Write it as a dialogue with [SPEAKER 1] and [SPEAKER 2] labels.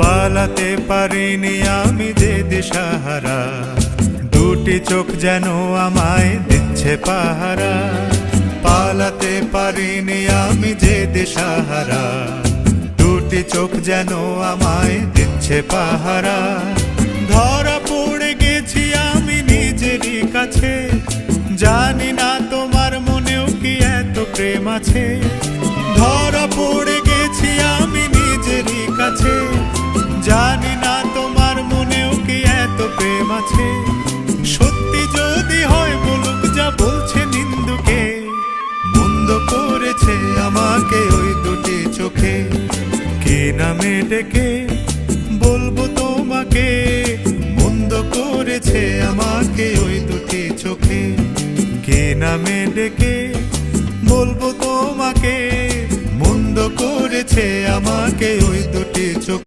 [SPEAKER 1] পালাতে পারিনি আমি যে দিশাহারা, দুটি চোখ যেন আমায় দিচ্ছে পাহারা। পালাতে পারিনি আমি যে দিশাহারা, দুটি চোখ যেন আমায় দিচ্ছে পাহারা। ধরা পড়ে গেছি আমি নিজেরই কাছে, জানি না তোমার মনেও কি এত প্রেম আছে। ধরা পড়ে গেছি আমি নিজেরই কাছে, জানি না তোমার মনেও কি এত প্রেম আছে। সত্যি যদি হয় বলুক যা বলছে নিন্দুকে, মন্দ করেছে আমাকে ওই দুটি চোখে। কি নামে ডেকে বলবো তোমাকে, মন্দ করেছে আমাকে ওই দুটি চোখে। কি নামে ডেকে বলবো তোমাকে, মন্দ করেছে আমাকে ওই দুটি চোখ।